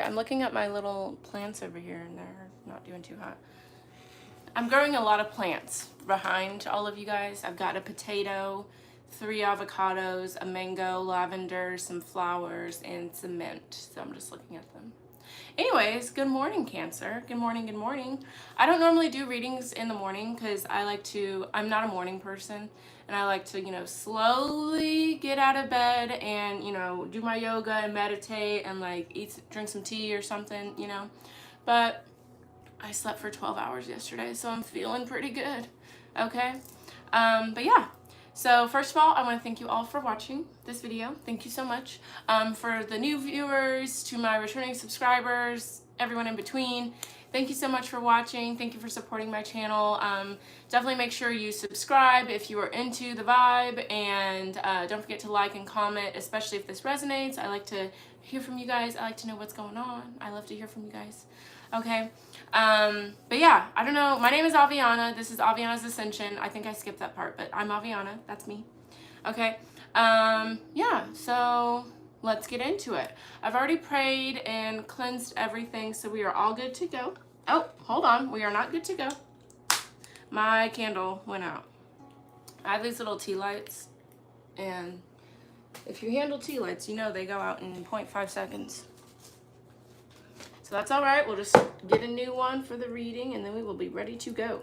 I'm looking at my little plants over here and they're not doing too hot. I'm growing a lot of plants behind all of you guys. I've got a potato, 3 avocados, a mango, lavender, some flowers, and some mint. So I'm just looking at them. Anyways, good morning, Cancer. Good morning, good morning. I don't normally do readings in the morning because I'm not a morning person, and I like to, slowly get out of bed and, do my yoga and meditate and like drink some tea or something. But I slept for 12 hours yesterday, so I'm feeling pretty good. Okay? But yeah. So first of all, I want to thank you all for watching this video. Thank you so much. For the new viewers, to my returning subscribers, everyone in between, thank you so much for watching. Thank you for supporting my channel. Definitely make sure you subscribe if you are into the vibe, and don't forget to like and comment, especially if this resonates. I like to hear from you guys. I like to know what's going on. I love to hear from you guys. Okay. But yeah, I don't know. My name is Aviana. This is Aviana's Ascension. I think I skipped that part, but I'm Aviana. That's me. Okay. Yeah, so let's get into it. I've already prayed and cleansed everything, so we are all good to go. Oh, hold on. We are not good to go. My candle went out. I have these little tea lights, and if you handle tea lights, you know they go out in 0.5 seconds. So that's all right. We'll just get a new one for the reading, and then we will be ready to go.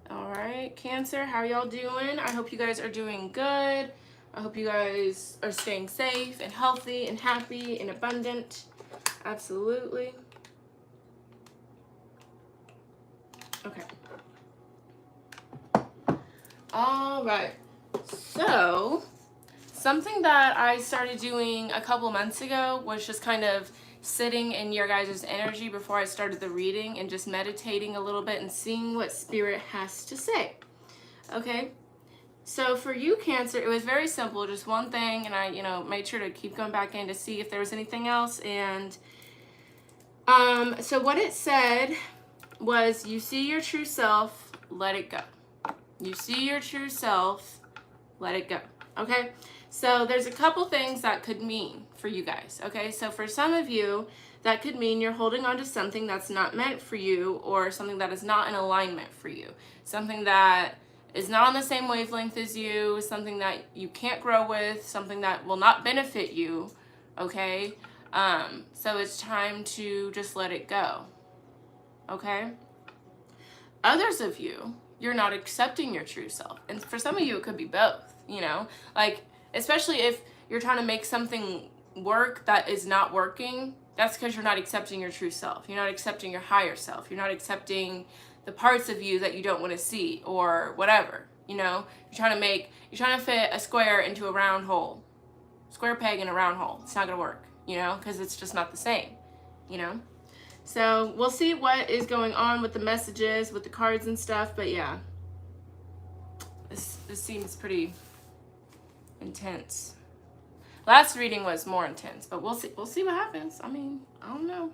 All right, Cancer, how y'all doing? I hope you guys are doing good. I hope you guys are staying safe and healthy and happy and abundant. Absolutely. Okay. All right. So, something that I started doing a couple months ago was just kind of sitting in your guys' energy before I started the reading and just meditating a little bit and seeing what Spirit has to say. Okay? So for you, Cancer, it was very simple, just one thing, and I, made sure to keep going back in to see if there was anything else. And so what it said was, you see your true self, let it go. You see your true self, let it go. Okay? So there's a couple things that could mean for you guys. Okay? So for some of you, that could mean you're holding on to something that's not meant for you, or something that is not in alignment for you. Something that is not on the same wavelength as you, something that you can't grow with, something that will not benefit you. Okay? So it's time to just let it go. Okay? Others of you, you're not accepting your true self. And for some of you, it could be both, like, especially if you're trying to make something work that is not working, that's because you're not accepting your true self. You're not accepting your higher self. You're not accepting the parts of you that you don't want to see, or whatever, You're trying to fit a square into a round hole. Square peg in a round hole. It's not going to work, because it's just not the same, So we'll see what is going on with the messages, with the cards and stuff, but yeah. This seems pretty intense. Last reading was more intense, but we'll see what happens. I mean, I don't know.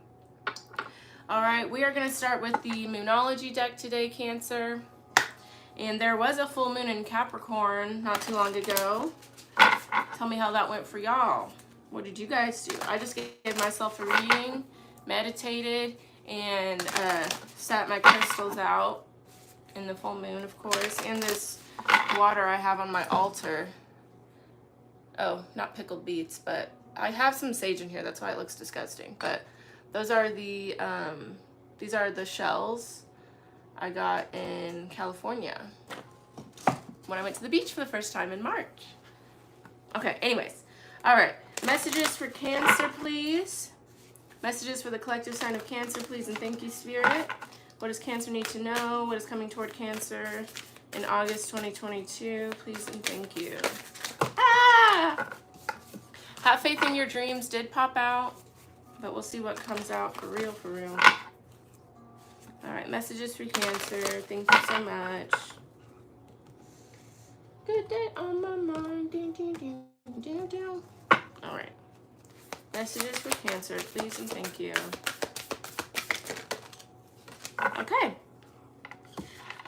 All right, we are going to start with the Moonology deck today, Cancer. And there was a full moon in Capricorn not too long ago. Tell me how that went for y'all. What did you guys do? I just gave myself a reading, meditated, and sat my crystals out in the full moon, of course, and this water I have on my altar. Oh, not pickled beets, but I have some sage in here. That's why it looks disgusting. But those are these are the shells I got in California when I went to the beach for the first time in March. Okay, anyways. All right. Messages for Cancer, please. Messages for the collective sign of Cancer, please, and thank you, Spirit. What does Cancer need to know? What is coming toward Cancer in August 2022? Please and thank you. Ah! Have faith in your dreams did pop out, but we'll see what comes out for real, for real. All right, messages for Cancer. Thank you so much. Good day on my mind. Ding, ding, ding, ding, ding. All right. Messages for Cancer, please and thank you. Okay.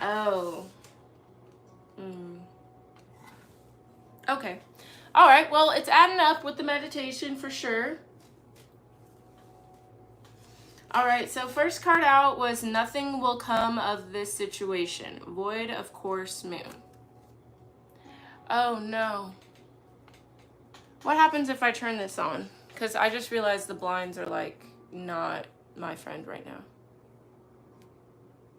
Oh. Okay. All right. Well, it's adding up with the meditation for sure. All right, so first card out was nothing will come of this situation. Void of course moon. Oh no. What happens if I turn this on? Because I just realized the blinds are like not my friend right now.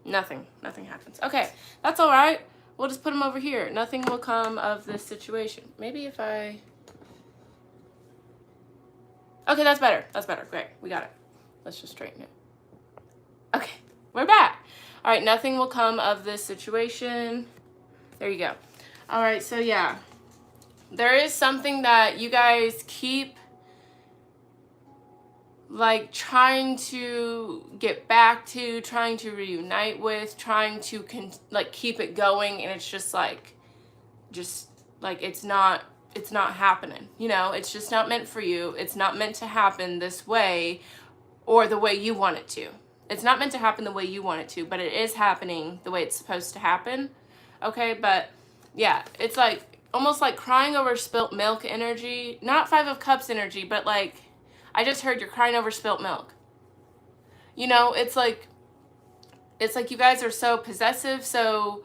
Nothing happens. Okay, that's all right. We'll just put them over here. Nothing will come of this situation. Maybe if I... Okay, that's better. That's better. Great, we got it. Let's just straighten it. Okay, we're back. All right, nothing will come of this situation. There you go. All right, so yeah. There is something that you guys keep like trying to get back to, trying to reunite with, trying to like keep it going, and it's just like it's not happening, you know. It's just not meant for you. It's not meant to happen this way or the way you want it to. It's not meant to happen the way you want it to, but it is happening the way it's supposed to happen. Okay, but yeah, it's like almost like crying over spilt milk energy. Not Five of Cups energy, but like I just heard you're crying over spilt milk. You know, it's like you guys are so possessive, so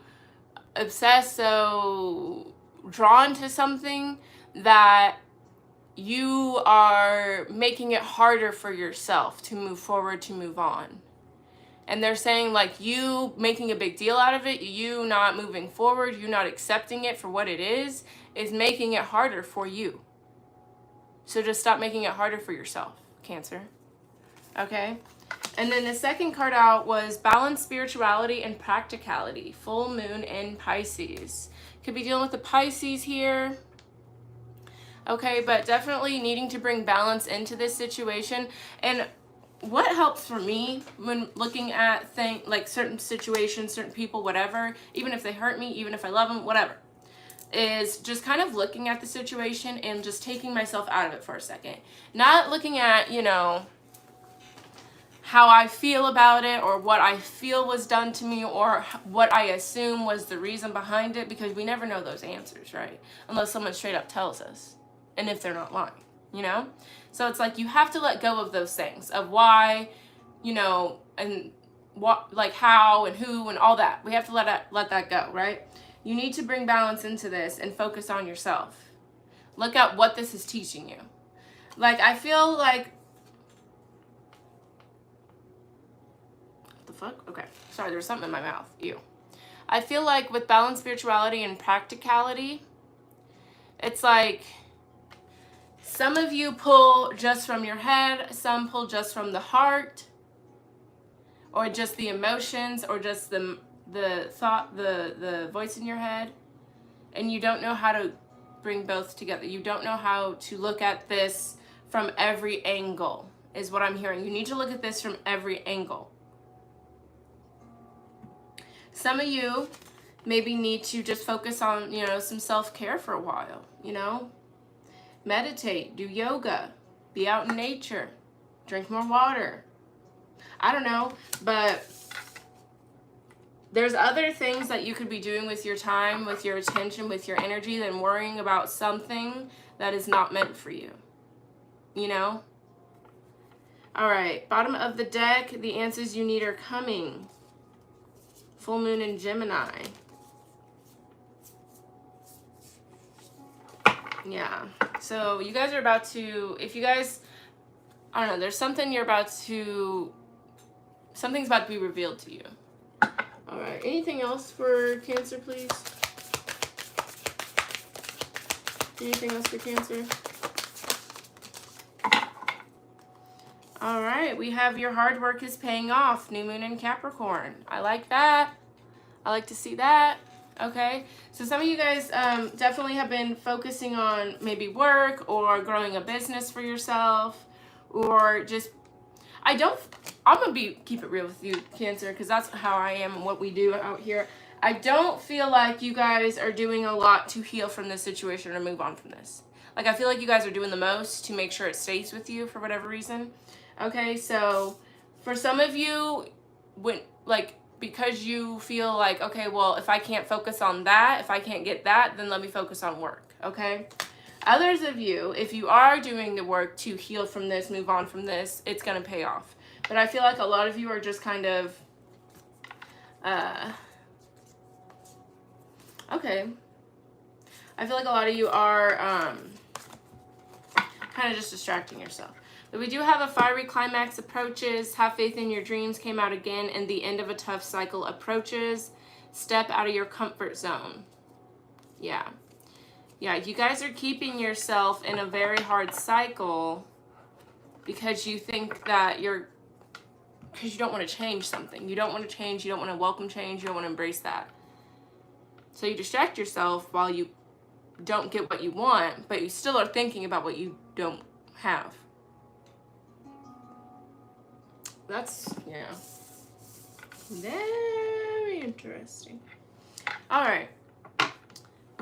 obsessed, so drawn to something that you are making it harder for yourself to move forward, to move on. And they're saying like you making a big deal out of it, you not moving forward, you not accepting it for what it is making it harder for you. So just stop making it harder for yourself, Cancer. Okay? And then the second card out was balance, spirituality, and practicality. Full moon in Pisces. Could be dealing with the Pisces here. Okay, but definitely needing to bring balance into this situation. And what helps for me when looking at like certain situations, certain people, whatever, even if they hurt me, even if I love them, whatever, is just kind of looking at the situation and just taking myself out of it for a second. Not looking at, you know, how I feel about it or what I feel was done to me or what I assume was the reason behind it, because we never know those answers, right? Unless someone straight up tells us, and if they're not lying, you know? So it's like you have to let go of those things, of why, you know, and what, like how and who and all that. We have to let that go, right? You need to bring balance into this and focus on yourself. Look at what this is teaching you. Like, I feel like... What the fuck? Okay. Sorry, there's something in my mouth. Ew. I feel like with balance, spirituality, and practicality, it's like some of you pull just from your head, some pull just from the heart, or just the emotions, or just the thought, the voice in your head, and you don't know how to bring both together. You don't know how to look at this from every angle, is what I'm hearing. You need to look at this from every angle. Some of you maybe need to just focus on, you know, some self-care for a while, you know? Meditate, do yoga, be out in nature, drink more water. I don't know, but there's other things that you could be doing with your time, with your attention, with your energy than worrying about something that is not meant for you, you know? All right, bottom of the deck, the answers you need are coming. Full moon in Gemini. Yeah, so you guys are about to, if you guys, I don't know, there's something something's about to be revealed to you. All right, anything else for Cancer, please? Anything else for Cancer? All right, we have your hard work is paying off. New moon in Capricorn. I like that. I like to see that. Okay, so some of you guys definitely have been focusing on maybe work or growing a business for yourself, or just, I'm gonna keep it real with you, Cancer, because that's how I am and what we do out here. I don't feel like you guys are doing a lot to heal from this situation or move on from this. Like, I feel like you guys are doing the most to make sure it stays with you for whatever reason. Okay, so for some of you, because you feel like, okay, well, if I can't focus on that, if I can't get that, then let me focus on work, okay? Others of you, if you are doing the work to heal from this, move on from this, it's going to pay off. But I feel like a lot of you are just kind of, okay. I feel like a lot of you are kind of just distracting yourself. But we do have a fiery climax approaches. Have faith in your dreams came out again. And the end of a tough cycle approaches. Step out of your comfort zone. Yeah. Yeah, you guys are keeping yourself in a very hard cycle because you think that because you don't want to change something. You don't want to change. You don't want to welcome change. You don't want to embrace that. So you distract yourself while you don't get what you want, but you still are thinking about what you don't have. That's, yeah, very interesting. All right.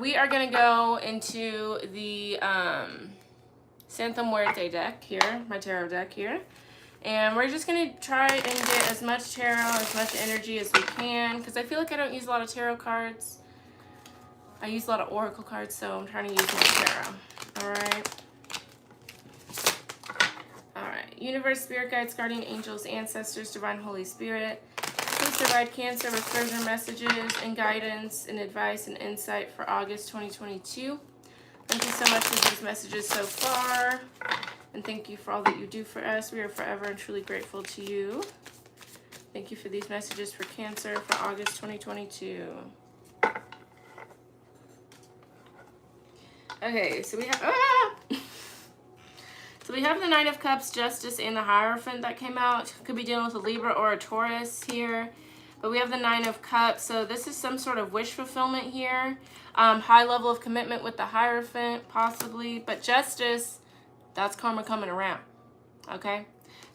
We are going to go into the Santa Muerte deck here, my tarot deck here. And we're just going to try and get as much tarot, as much energy as we can. Because I feel like I don't use a lot of tarot cards. I use a lot of oracle cards, so I'm trying to use more tarot. Alright. Alright. Universe, Spirit Guides, Guardian Angels, Ancestors, Divine Holy Spirit. Please provide Cancer with further messages and guidance and advice and insight for August 2022. Thank you so much for these messages so far. And thank you for all that you do for us. We are forever and truly grateful to you. Thank you for these messages for Cancer for August 2022. Okay, so we have... So we have the Knight of Cups, Justice, and the Hierophant that came out. Could be dealing with a Libra or a Taurus here. But we have the Nine of Cups. So this is some sort of wish fulfillment here. High level of commitment with the Hierophant, possibly. But Justice, that's karma coming around. Okay?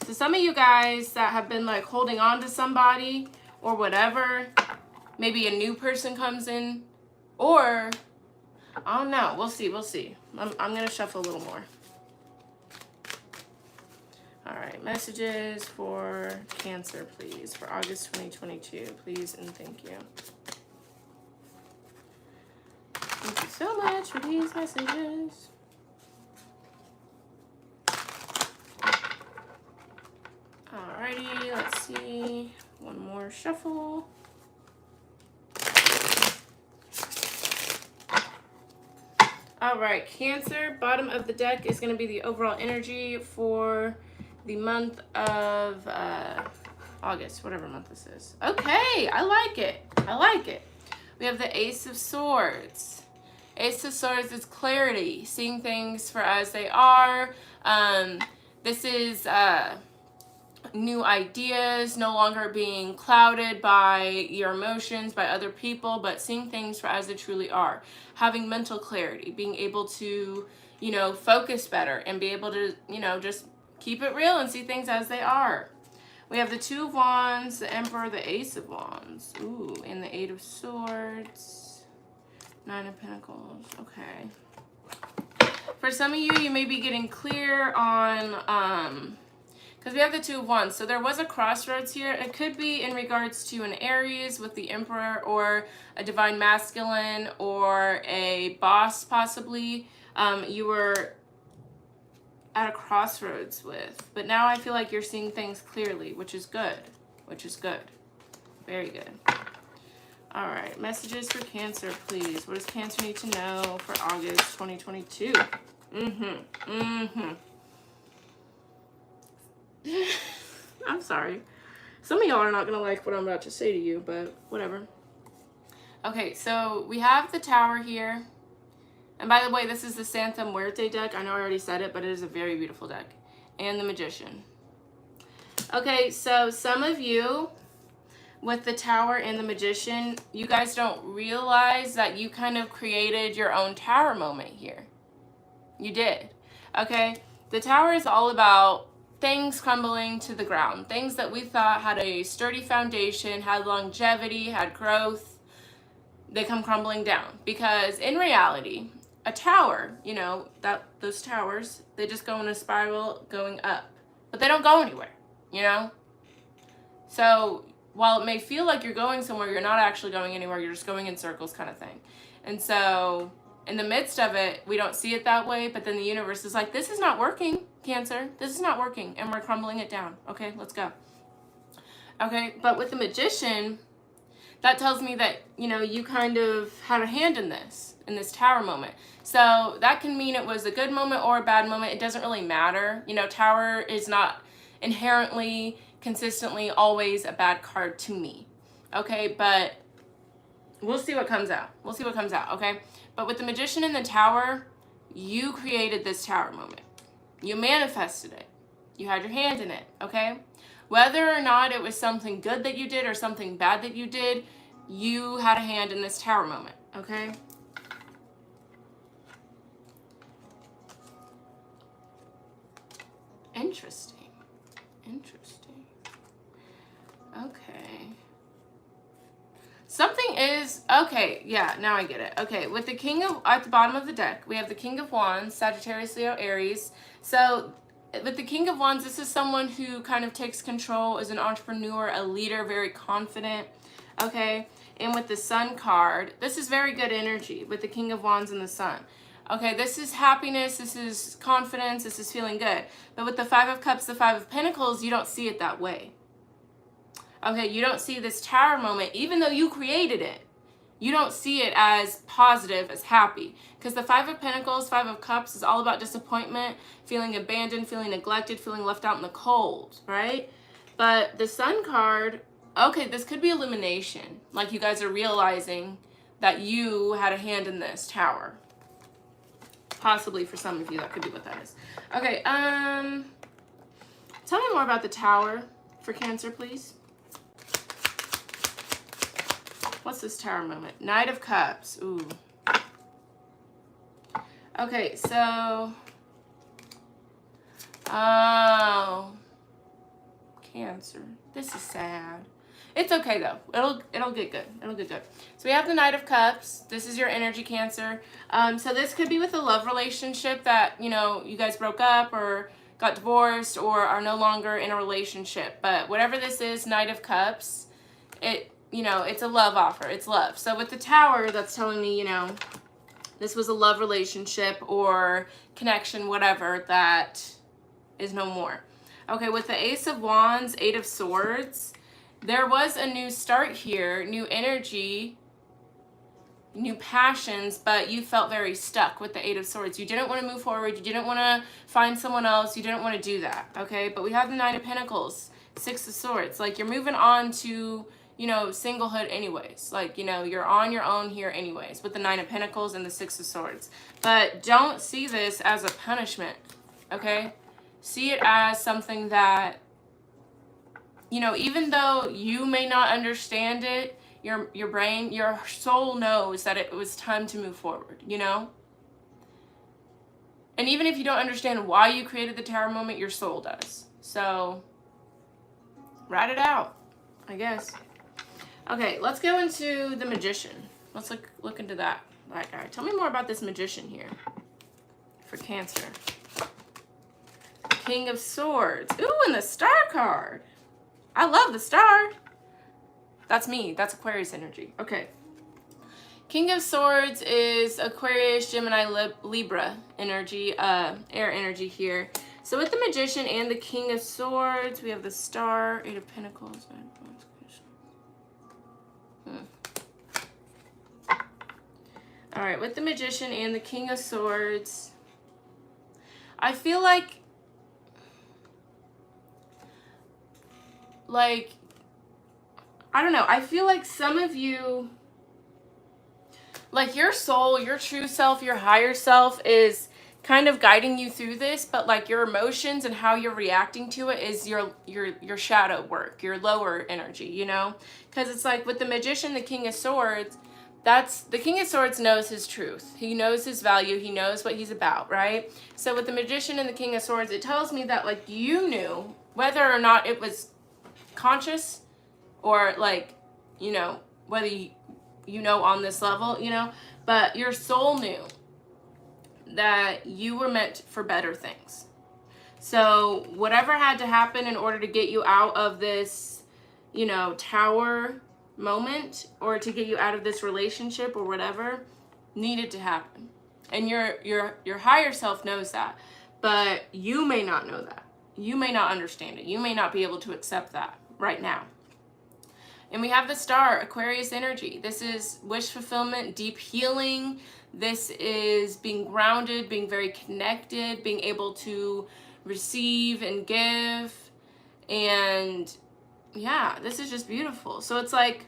So some of you guys that have been like holding on to somebody or whatever, maybe a new person comes in. Or, I don't know. We'll see. We'll see. I'm going to shuffle a little more. All right, messages for Cancer, please, for August 2022. Please and thank you. Thank you so much for these messages. Alrighty, let's see. One more shuffle. All right, Cancer, bottom of the deck is going to be the overall energy for the month of August, whatever month this is. Okay, I like it. I like it. We have the Ace of Swords. Ace of Swords is clarity, seeing things for as they are. This is new ideas, no longer being clouded by your emotions, by other people, but seeing things for as they truly are. Having mental clarity, being able to, you know, focus better and be able to, you know, just keep it real and see things as they are. We have the Two of Wands, the Emperor, the Ace of Wands. Ooh, and the Eight of Swords. Nine of Pentacles. Okay. For some of you, you may be getting clear on, because we have the Two of Wands. So there was a crossroads here. It could be in regards to an Aries with the Emperor, or a Divine Masculine, or a boss possibly. You were at a crossroads with, but now I feel like you're seeing things clearly, which is good, very good. All right, messages for Cancer, please. What does Cancer need to know for August 2022? I'm sorry, some of y'all are not gonna like what I'm about to say to you, but whatever. Okay, so we have the Tower here. And by the way, this is the Santa Muerte deck. I know I already said it, but it is a very beautiful deck. And the Magician. Okay, so some of you with the Tower and the Magician, you guys don't realize that you kind of created your own Tower moment here. You did. Okay, the Tower is all about things crumbling to the ground. Things that we thought had a sturdy foundation, had longevity, had growth. They come crumbling down. Because in reality, a tower, you know, those towers, they just go in a spiral going up, but they don't go anywhere, you know? So while it may feel like you're going somewhere, you're not actually going anywhere. You're just going in circles kind of thing. And so in the midst of it, we don't see it that way, but then the universe is like, this is not working. Cancer. This is not working, and we're crumbling it down. Okay, let's go. Okay, but with the Magician, that tells me that, you know, you kind of had a hand in this Tower moment. So that can mean it was a good moment or a bad moment. It doesn't really matter. You know, Tower is not inherently, consistently, always a bad card to me. Okay, but we'll see what comes out. We'll see what comes out, okay? But with the Magician and the Tower, you created this Tower moment. You manifested it. You had your hand in it, okay? Whether or not it was something good that you did or something bad that you did, you had a hand in this Tower moment, okay? Interesting. Interesting. Okay. Something is, okay, yeah, now I get it. Okay, with the King of, at the bottom of the deck, we have the King of Wands, Sagittarius, Leo, Aries. So with the King of Wands, this is someone who kind of takes control, is an entrepreneur, a leader, very confident, okay? And with the Sun card, this is very good energy with the King of Wands and the Sun. Okay, this is happiness, this is confidence, this is feeling good. But with the Five of Cups, the Five of Pentacles, you don't see it that way. Okay, you don't see this Tower moment, even though you created it. You don't see it as positive, as happy. Because the Five of Pentacles, Five of Cups is all about disappointment, feeling abandoned, feeling neglected, feeling left out in the cold, right? But the Sun card, okay, this could be illumination. Like you guys are realizing that you had a hand in this Tower. Possibly for some of you, that could be what that is. Okay, tell me more about the Tower for Cancer, please. What's this Tower moment? Knight of Cups. Ooh. Okay, so... Oh. Cancer. This is sad. It's okay, though. It'll get good. It'll get good. So we have the Knight of Cups. This is your energy, Cancer. So this could be with a love relationship that, you know, you guys broke up or got divorced or are no longer in a relationship. But whatever this is, Knight of Cups, you know, it's a love offer. It's love. So with the Tower, that's telling me, you know, this was a love relationship or connection, whatever, that is no more. Okay, with the Ace of Wands, Eight of Swords, there was a new start here, new energy, new passions, but you felt very stuck with the Eight of Swords. You didn't want to move forward. You didn't want to find someone else. You didn't want to do that, okay? But we have the Nine of Pentacles, Six of Swords. Like, you're moving on to, you know, singlehood anyways. Like, you know, you're on your own here anyways with the Nine of Pentacles and the Six of Swords. But don't see this as a punishment, okay? See it as something that, you know, even though you may not understand it, your brain, your soul knows that it was time to move forward, you know? And even if you don't understand why you created the Tower moment, your soul does. So, write it out, I guess. Okay, let's go into the Magician. Let's look into that guy. Tell me more about this Magician here for Cancer. King of Swords. Ooh, and the Star card. I love the Star. That's me. That's Aquarius energy. Okay. King of Swords is Aquarius, Gemini, Libra energy, air energy here. So with the Magician and the King of Swords, we have the Star, Eight of Pentacles. All right, with the Magician and the King of Swords, I feel like, I don't know, I feel like some of you, like your soul, your true self, your higher self is kind of guiding you through this, but like your emotions and how you're reacting to it is your shadow work, your lower energy, you know? Because it's like with the Magician, the King of Swords, the King of Swords knows his truth. He knows his value. He knows what he's about, right? So with the Magician and the King of Swords, it tells me that like you knew, whether or not it was conscious or like, you know, whether you know on this level, you know, but your soul knew that you were meant for better things. So whatever had to happen in order to get you out of this, you know, Tower moment or to get you out of this relationship or whatever needed to happen. And your higher self knows that. but you may not know that. You may not understand it. You may not be able to accept that right now. And we have the Star, Aquarius energy. This is wish fulfillment, deep healing. This is being grounded, being very connected, being able to receive and give. And yeah, this is just beautiful. So it's like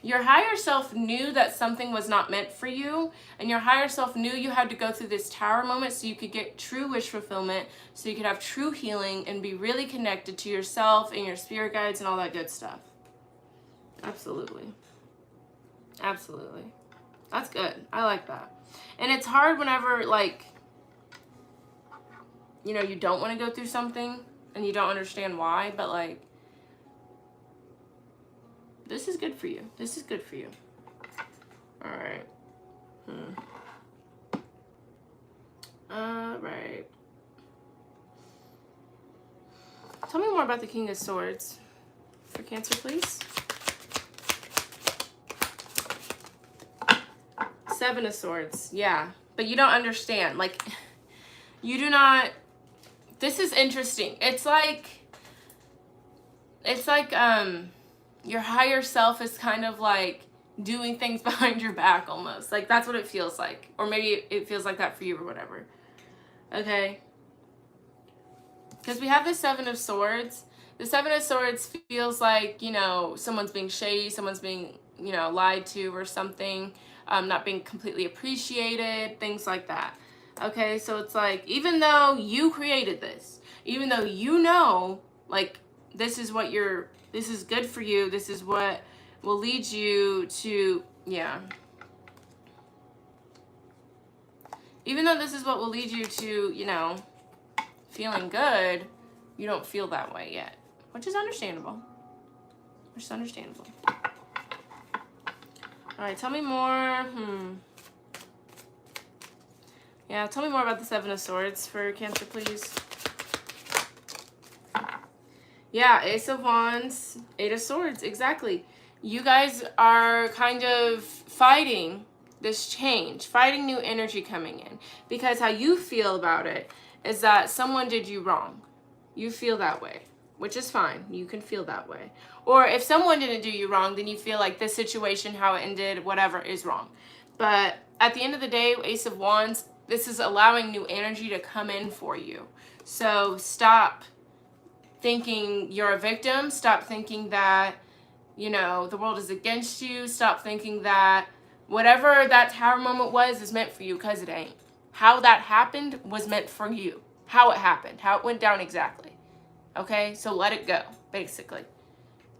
your higher self knew that something was not meant for you, and your higher self knew you had to go through this tower moment so you could get true wish fulfillment, so you could have true healing and be really connected to yourself and your spirit guides and all that good stuff. Absolutely. Absolutely. That's good. I like that. And it's hard whenever, like, you know, you don't want to go through something and you don't understand why, but like, this is good for you. This is good for you. All right. All right. Tell me more about the King of Swords for Cancer, please. Seven of Swords. Yeah. But you don't understand. Like, you do not... This is interesting. It's like your higher self is kind of like doing things behind your back almost. Like, that's what it feels like. Or maybe it feels like that for you or whatever. Okay? Because we have the Seven of Swords. The Seven of Swords feels like, you know, someone's being shady, someone's being, you know, lied to or something, not being completely appreciated, things like that. Okay, so it's like, even though you created this, even though you know, like, this is what this is good for you, this is what will lead you to, yeah. Even though this is what will lead you to, you know, feeling good, you don't feel that way yet, which is understandable. Which is understandable. All right, tell me more. Yeah, tell me more about the Seven of Swords for Cancer, please. Yeah, Ace of Wands, Eight of Swords, exactly. You guys are kind of fighting this change, fighting new energy coming in. Because how you feel about it is that someone did you wrong. You feel that way, which is fine. You can feel that way. Or if someone didn't do you wrong, then you feel like this situation, how it ended, whatever, is wrong. But at the end of the day, Ace of Wands, this is allowing new energy to come in for you. So stop thinking you're a victim. Stop thinking that, you know, the world is against you. Stop thinking that whatever that tower moment was is meant for you, because it ain't. How that happened was meant for you. How it happened, how it went down exactly. Okay, so let it go, basically.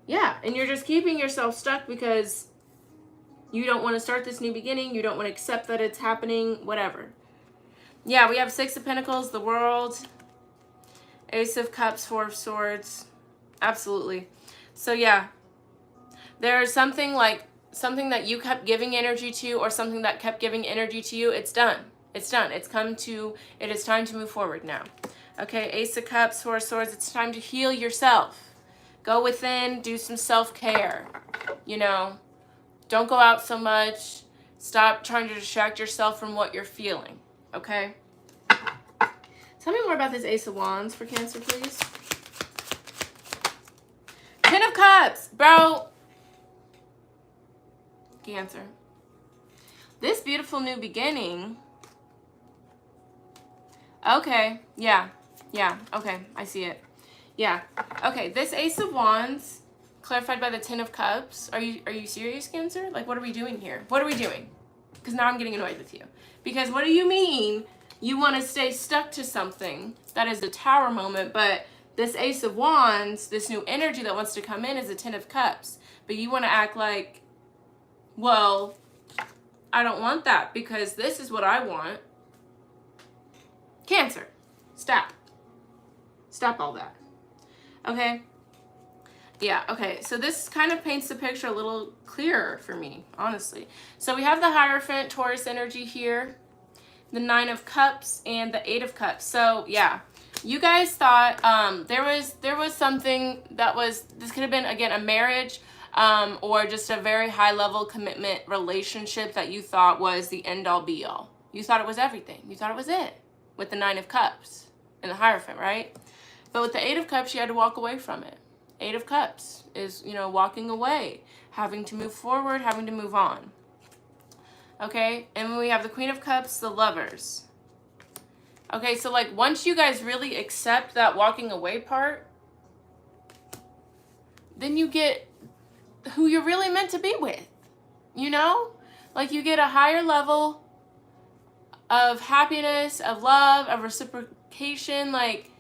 Yeah, and you're just keeping yourself stuck because you don't want to start this new beginning. You don't want to accept that it's happening, whatever. Yeah, we have Six of Pentacles, the World, Ace of Cups, Four of Swords. Absolutely. So yeah, there's something that you kept giving energy to, or something that kept giving energy to you. It's done. It's done. It is time to move forward now. Okay, Ace of Cups, Four of Swords. It's time to heal yourself. Go within, do some self-care. You know, don't go out so much. Stop trying to distract yourself from what you're feeling. Okay? Tell me more about this Ace of Wands for Cancer, please. Ten of Cups, bro. Cancer. This beautiful new beginning. Okay, yeah, okay, I see it. Yeah, okay, this Ace of Wands, clarified by the Ten of Cups. Are you serious, Cancer? Like, what are we doing here? What are we doing? Because now I'm getting annoyed with you. Because what do you mean you want to stay stuck to something that is the Tower moment, but this Ace of Wands, this new energy that wants to come in, is the Ten of Cups. But you want to act like, well, I don't want that because this is what I want. Cancer, stop. Stop all that. Okay? Yeah, okay. So this kind of paints the picture a little clearer for me, honestly. So we have the Hierophant, Taurus energy here, the Nine of Cups, and the Eight of Cups. So, yeah. You guys thought there was something that was, this could have been, again, a marriage, or just a very high-level commitment relationship that you thought was the end-all, be-all. You thought it was everything. You thought it was it. with the Nine of Cups and the Hierophant, right? But with the Eight of Cups, you had to walk away from it. Eight of Cups is, you know, walking away, having to move forward, having to move on. Okay, and when we have the Queen of Cups, the Lovers. Okay, so like once you guys really accept that walking away part, then you get who you're really meant to be with, you know? Like you get a higher level of happiness, of love, of reciprocation, like,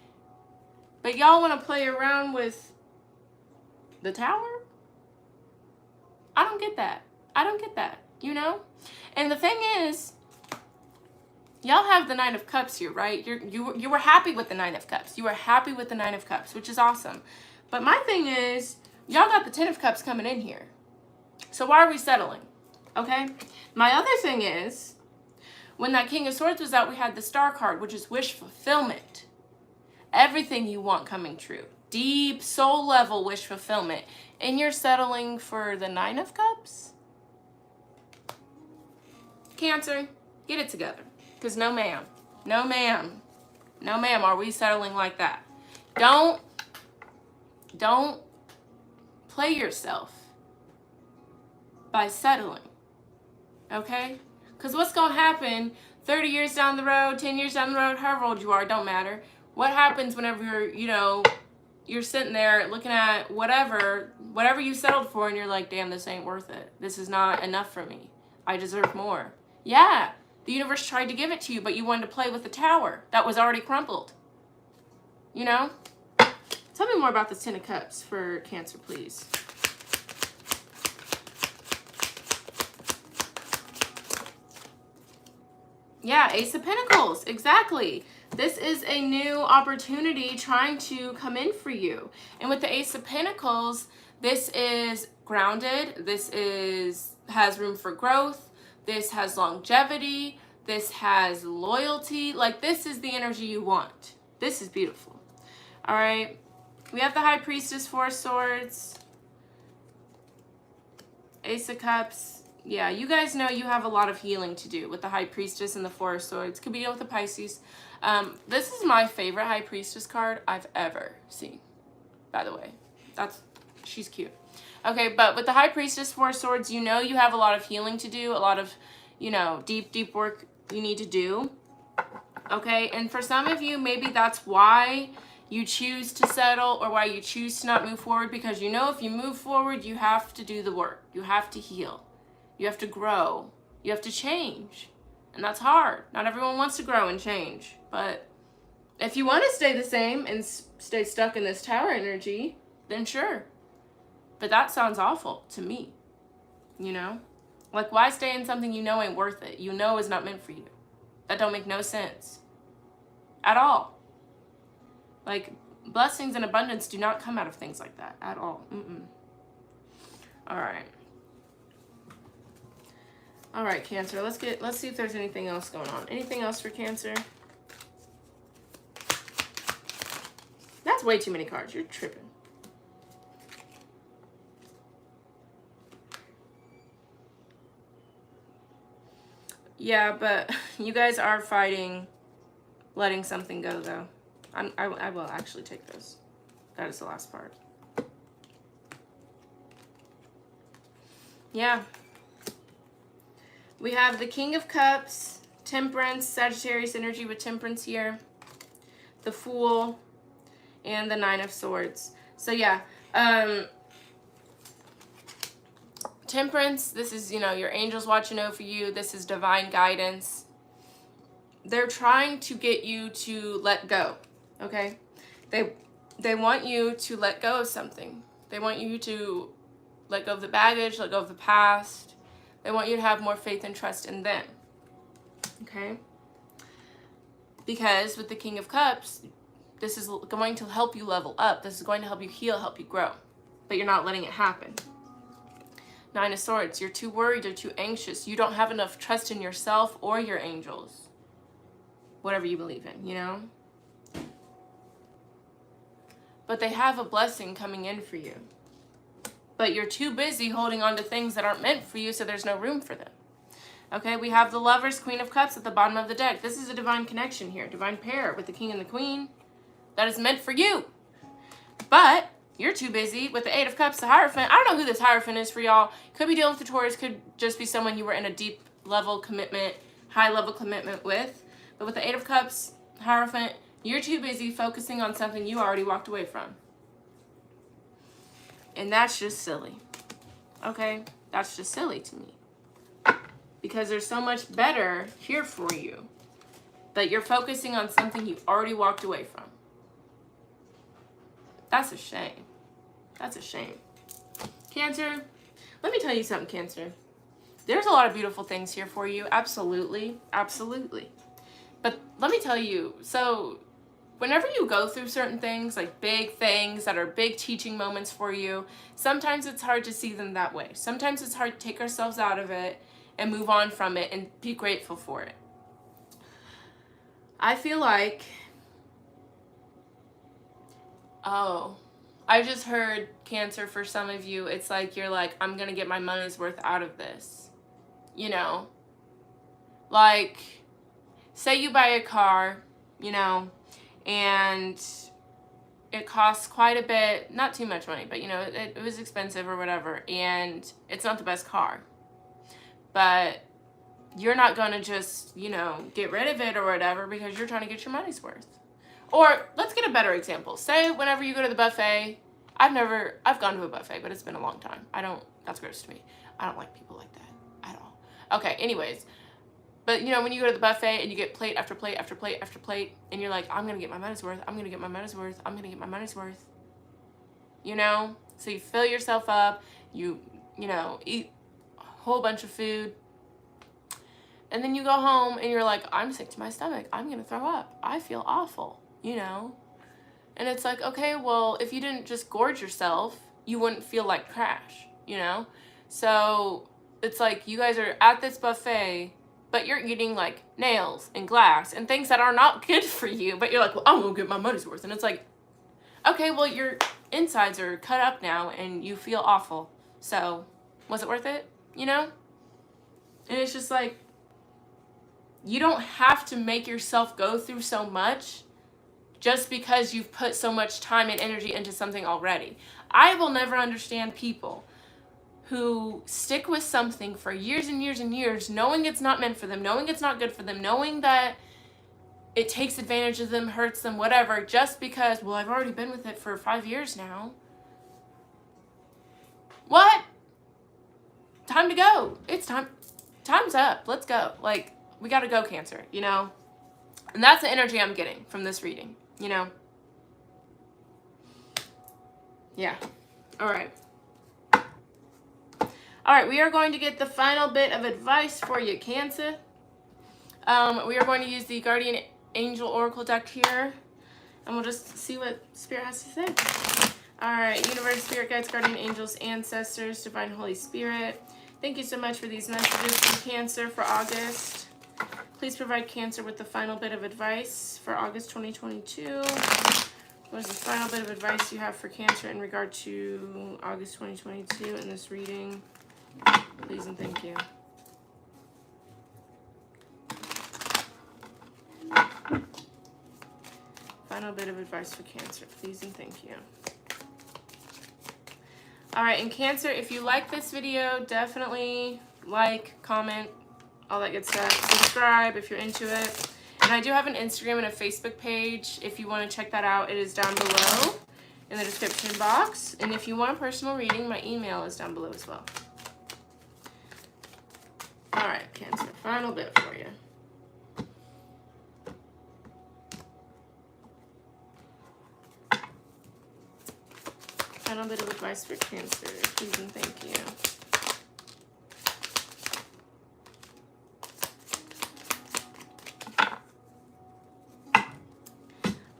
but y'all want to play around with the Tower? I don't get that. I don't get that, you know? And the thing is, y'all have the Nine of Cups here, right? You were happy with the Nine of Cups. You were happy with the Nine of Cups, which is awesome. But my thing is, y'all got the Ten of Cups coming in here. So why are we settling? Okay? My other thing is, when that King of Swords was out, we had the Star card, which is wish fulfillment. Everything you want coming true. Deep soul level wish fulfillment. And you're settling for the Nine of Cups? Cancer, get it together. Because no ma'am, no ma'am, no ma'am, are we settling like that? Don't play yourself by settling, okay? Because what's going to happen 30 years down the road, 10 years down the road, however old you are, don't matter. What happens whenever you're, you know, you're sitting there looking at whatever you settled for and you're like, damn, this ain't worth it. This is not enough for me. I deserve more. Yeah, the universe tried to give it to you, but you wanted to play with the Tower that was already crumpled. You know? Tell me more about this Ten of Cups for Cancer, please. Yeah, Ace of Pentacles, exactly. This is a new opportunity trying to come in for you. And with the Ace of Pentacles, this is grounded. This has room for growth. This has longevity. This has loyalty. Like, this is the energy you want. This is beautiful. All right. We have the High Priestess, Four of Swords. Ace of Cups. Yeah, you guys know you have a lot of healing to do with the High Priestess and the Four of Swords. Could be with the Pisces. This is my favorite High Priestess card I've ever seen, by the way. She's cute. Okay, but with the High Priestess, Four of Swords, you know you have a lot of healing to do, a lot of, you know, deep, deep work you need to do. Okay, and for some of you, maybe that's why you choose to settle or why you choose to not move forward, because you know if you move forward, you have to do the work. You have to heal. You have to grow. You have to change. And that's hard. Not everyone wants to grow and change. But if you want to stay the same and stay stuck in this Tower energy, then sure. But that sounds awful to me, you know? Like, why stay in something you know ain't worth it? You know is not meant for you. That don't make no sense. At all. Like, blessings and abundance do not come out of things like that. At all. All right. All right, Cancer. Let's see if there's anything else going on. Anything else for Cancer? That's way too many cards. You're tripping. Yeah, but you guys are fighting letting something go, though. I will actually take those. That is the last part. Yeah. We have the King of Cups, Temperance, Sagittarius energy with Temperance here, the Fool, and the Nine of Swords. So yeah, Temperance, this is, you know, your angels watching over you. This is divine guidance. They're trying to get you to let go, okay? They want you to let go of something. They want you to let go of the baggage, let go of the past. They want you to have more faith and trust in them, okay? Because with the King of Cups, this is going to help you level up. This is going to help you heal, help you grow. But you're not letting it happen. Nine of Swords, you're too worried, you're too anxious. You don't have enough trust in yourself or your angels. Whatever you believe in, you know? But they have a blessing coming in for you. But you're too busy holding on to things that aren't meant for you, so there's no room for them. Okay, we have the Lovers, Queen of Cups at the bottom of the deck. This is a divine connection here, divine pair with the King and the Queen. That is meant for you. But you're too busy with the Eight of Cups, the Hierophant. I don't know who this Hierophant is for y'all. Could be dealing with the Taurus, could just be someone you were in a deep level commitment, high level commitment with. But with the Eight of Cups, Hierophant, you're too busy focusing on something you already walked away from. And that's just silly. Okay? That's just silly to me. Because there's so much better here for you. But you're focusing on something you already walked away from. That's a shame. That's a shame. Cancer, let me tell you something, Cancer. There's a lot of beautiful things here for you. Absolutely. Absolutely. But let me tell you, so whenever you go through certain things, like big things that are big teaching moments for you, sometimes it's hard to see them that way. Sometimes it's hard to take ourselves out of it and move on from it and be grateful for it. I feel like, oh, I just heard, Cancer, for some of you, it's like you're like, I'm going to get my money's worth out of this. You know? Like, say you buy a car, you know, and it costs quite a bit, not too much money, but, you know, it was expensive or whatever, and it's not the best car. But you're not going to just, you know, get rid of it or whatever because you're trying to get your money's worth. Or let's get a better example. Say whenever you go to the buffet, I've gone to a buffet, but it's been a long time. That's gross to me. I don't like people like that at all. Okay, anyways. But, you know, when you go to the buffet and you get plate after plate after plate after plate, and you're like, I'm going to get my money's worth, I'm going to get my money's worth, I'm going to get my money's worth. You know? So you fill yourself up, you know, eat whole bunch of food, and then you go home and you're like, I'm sick to my stomach, I'm gonna throw up, I feel awful, you know. And it's like, okay, well, if you didn't just gorge yourself, you wouldn't feel like trash, you know. So it's like you guys are at this buffet, but you're eating like nails and glass and things that are not good for you, but you're like, well, I'm gonna get my money's worth. And it's like, okay, well, your insides are cut up now and you feel awful, so was it worth it? You know? And it's just like, you don't have to make yourself go through so much just because you've put so much time and energy into something already. I will never understand people who stick with something for years and years and years, knowing it's not meant for them, knowing it's not good for them, knowing that it takes advantage of them, hurts them, whatever, just because, well, I've already been with it for 5 years now. What? Time to go. It's time. Time's up. Let's go. Like, we got to go, Cancer, you know? And that's the energy I'm getting from this reading, you know? Yeah. All right. All right, we are going to get the final bit of advice for you, Cancer. We are going to use the Guardian Angel Oracle deck here, and we'll just see what Spirit has to say. All right, Universe, Spirit Guides, Guardian Angels, Ancestors, Divine Holy Spirit, thank you so much for these messages from Cancer for August. Please provide Cancer with the final bit of advice for August 2022. What is the final bit of advice you have for Cancer in regard to August 2022 in this reading? Please and thank you. Final bit of advice for Cancer, please and thank you. All right, and Cancer, if you like this video, definitely like, comment, all that good stuff. Subscribe if you're into it. And I do have an Instagram and a Facebook page. If you want to check that out, it is down below in the description box. And if you want a personal reading, my email is down below as well. All right, Cancer, final bit for you. Final bit of advice for Cancer, please and thank you.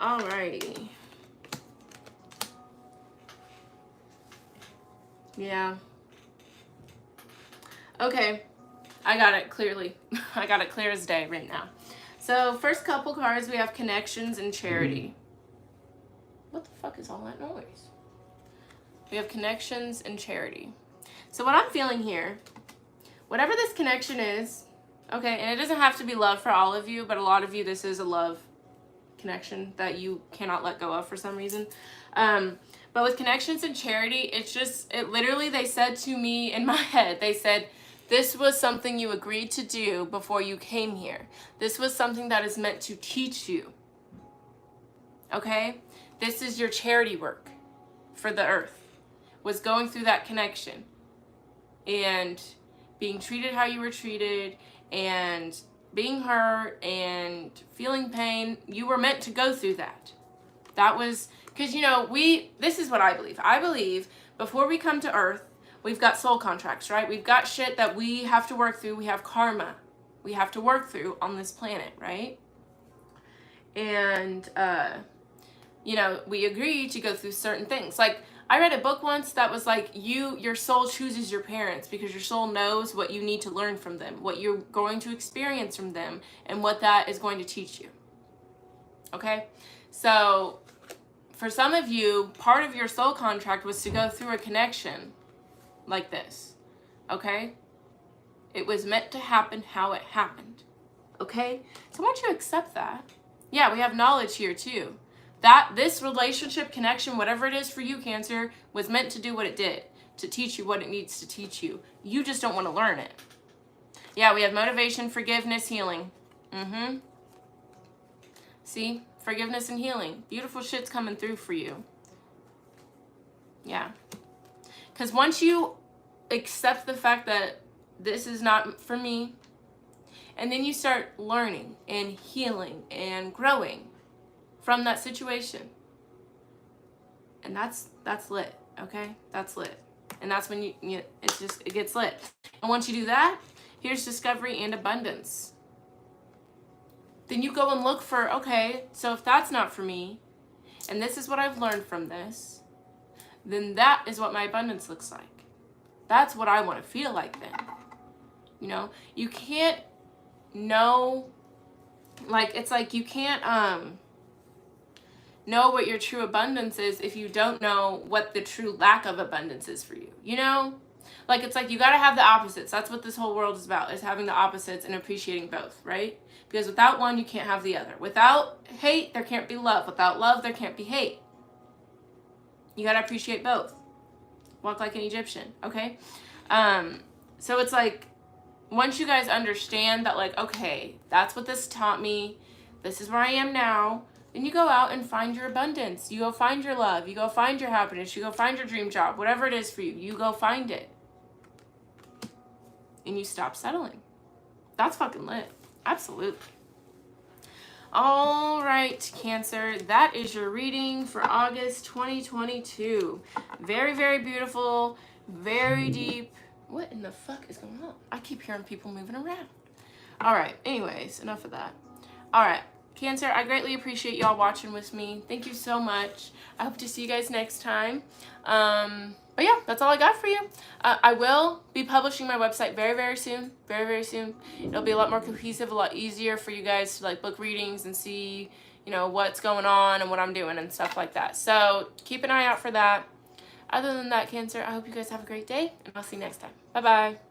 Alrighty. Yeah. Okay, I got it clearly. I got it clear as day right now. So first couple cards, we have Connections and Charity. What the fuck is all that noise? We have Connections and Charity. So what I'm feeling here, whatever this connection is, Okay, and it doesn't have to be love for all of you, but a lot of you, this is a love connection that you cannot let go of for some reason. But with connections and charity, it literally, they said to me in my head, they said, this was something you agreed to do before you came here. This was something that is meant to teach you. Okay? This is your charity work for the earth, was going through that connection and being treated how you were treated and being hurt and feeling pain. You were meant to go through that. That was, because, you know, this is what I believe. I believe before we come to earth, we've got soul contracts, right? We've got shit that we have to work through. We have karma we have to work through on this planet, right? And, you know, we agree to go through certain things. Like, I read a book once that was like, your soul chooses your parents because your soul knows what you need to learn from them, what you're going to experience from them, and what that is going to teach you. Okay? So, for some of you, part of your soul contract was to go through a connection like this. Okay? It was meant to happen how it happened. Okay? So I want you to accept that. Yeah, we have knowledge here too. That this relationship, connection, whatever it is for you, Cancer, was meant to do what it did. To teach you what it needs to teach you. You just don't want to learn it. Yeah, we have motivation, forgiveness, healing. See? Forgiveness and healing. Beautiful shit's coming through for you. Yeah. Because once you accept the fact that this is not for me, and then you start learning and healing and growing from that situation. And that's lit, okay? That's lit. And that's when it gets lit. And once you do that, here's discovery and abundance. Then you go and look for, okay, so if that's not for me, and this is what I've learned from this, then that is what my abundance looks like. That's what I want to feel like then. You know, you can't know, like, it's like you can't know what your true abundance is if you don't know what the true lack of abundance is for you, you know? Like, it's like you got to have the opposites. That's what this whole world is about, is having the opposites and appreciating both, right? Because without one, you can't have the other. Without hate, there can't be love. Without love, there can't be hate. You got to appreciate both. Walk like an Egyptian, okay? So it's like, once you guys understand that, like, okay, that's what this taught me, this is where I am now, then you go out and find your abundance. You go find your love. You go find your happiness. You go find your dream job. Whatever it is for you, you go find it. And you stop settling. That's fucking lit. Absolutely. All right, Cancer, that is your reading for August 2022. Very, very beautiful, very deep. What in the fuck is going on? I keep hearing people moving around. All right, anyways, enough of that. All right, Cancer, I greatly appreciate y'all watching with me. Thank you so much. I hope to see you guys next time. But yeah, that's all I got for you. I will be publishing my website very, very soon. Very, very soon. It'll be a lot more cohesive, a lot easier for you guys to, like, book readings and see, you know, what's going on and what I'm doing and stuff like that. So keep an eye out for that. Other than that, Cancer, I hope you guys have a great day, and I'll see you next time. Bye-bye.